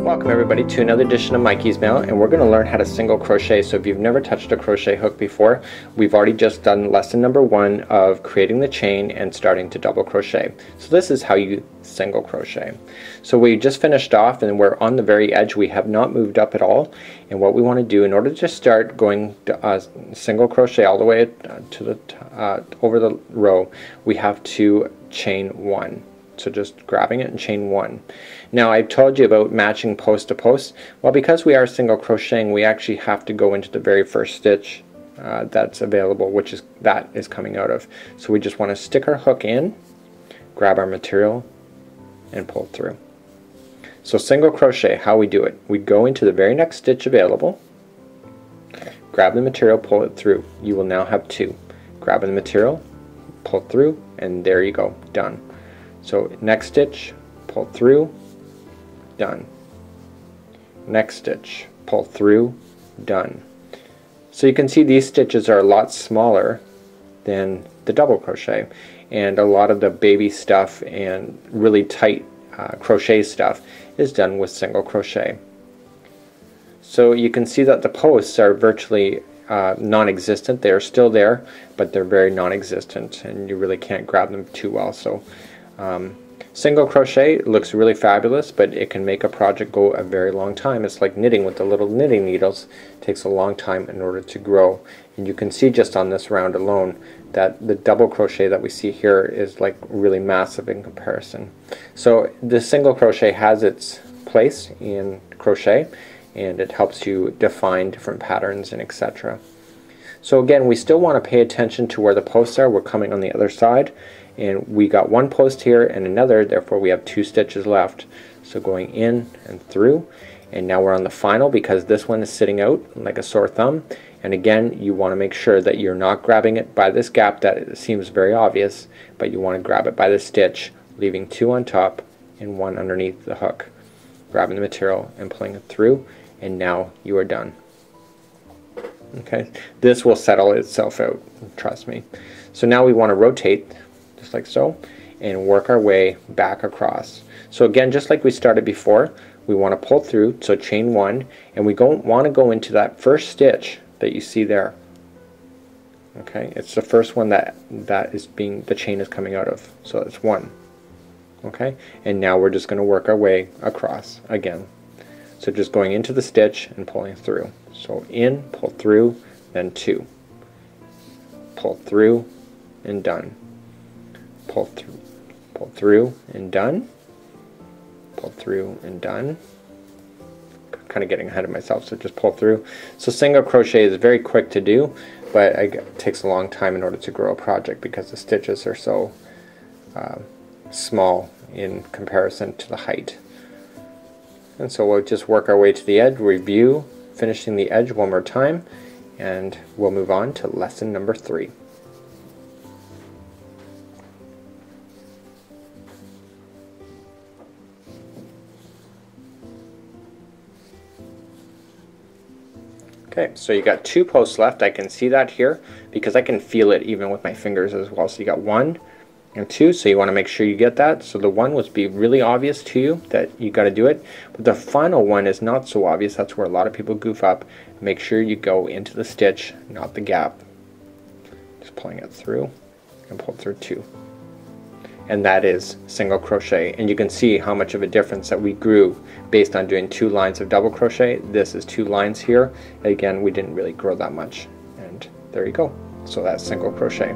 Welcome everybody to another edition of Mikey's Mail, and we're going to learn how to single crochet. So if you've never touched a crochet hook before, we've already just done lesson number 1 of creating the chain and starting to double crochet. So this is how you single crochet. So we just finished off and we're on the very edge. We have not moved up at all, and what we want to do in order to start going to, single crochet all the way to the over the row, we have to chain 1. So just grabbing it and chain 1. Now I've told you about matching post to post. Well, because we are single crocheting, we actually have to go into the very first stitch that's available, which is coming out of. So we just want to stick our hook in, grab our material, and pull through. So single crochet, how we do it: we go into the very next stitch available, grab the material, pull it through. You will now have 2. Grab the material, pull through, and there you go, done. So next stitch, pull through, done. Next stitch, pull through, done. So you can see these stitches are a lot smaller than the double crochet, and a lot of the baby stuff and really tight crochet stuff is done with single crochet. So you can see that the posts are virtually non-existent. They're still there, but they're very non-existent, and you really can't grab them too well. So single crochet looks really fabulous, but it can make a project go a very long time. It's like knitting with the little knitting needles. It takes a long time in order to grow, and you can see just on this round alone that the double crochet that we see here is like really massive in comparison. So the single crochet has its place in crochet, and it helps you define different patterns and etc. So again, we still want to pay attention to where the posts are. We're coming on the other side, and we got one post here and another, therefore we have 2 stitches left. So going in and through, and now we're on the final because this one is sitting out like a sore thumb. And again, you want to make sure that you're not grabbing it by this gap that seems very obvious, but you want to grab it by the stitch, leaving 2 on top and 1 underneath the hook, grabbing the material and pulling it through, and now you are done. Okay, this will settle itself out, trust me. So now we want to rotate just like so and work our way back across. So again, just like we started before, we want to pull through, so chain 1, and we want to go into that first stitch that you see there. Okay, it's the first one that the chain is coming out of, so it's 1. Okay, and now we're just going to work our way across again. So just going into the stitch and pulling through. So in, pull through, then 2. Pull through and done. Pull through and done. Pull through and done. Kind of getting ahead of myself, so just pull through. So single crochet is very quick to do, but it takes a long time in order to grow a project because the stitches are so small in comparison to the height. And so we'll just work our way to the edge, review, finishing the edge one more time, and we'll move on to lesson number 3. Okay, so you got 2 posts left. I can see that here because I can feel it even with my fingers as well. So you got 1 and 2, so you want to make sure you get that. So the 1 would be really obvious to you that you got to do it, but the final one is not so obvious. That's where a lot of people goof up. Make sure you go into the stitch, not the gap. Just pulling it through and pull through 2. And that is single crochet, and you can see how much of a difference that we grew based on doing 2 lines of double crochet. This is 2 lines here. Again, we didn't really grow that much, and there you go. So that's single crochet.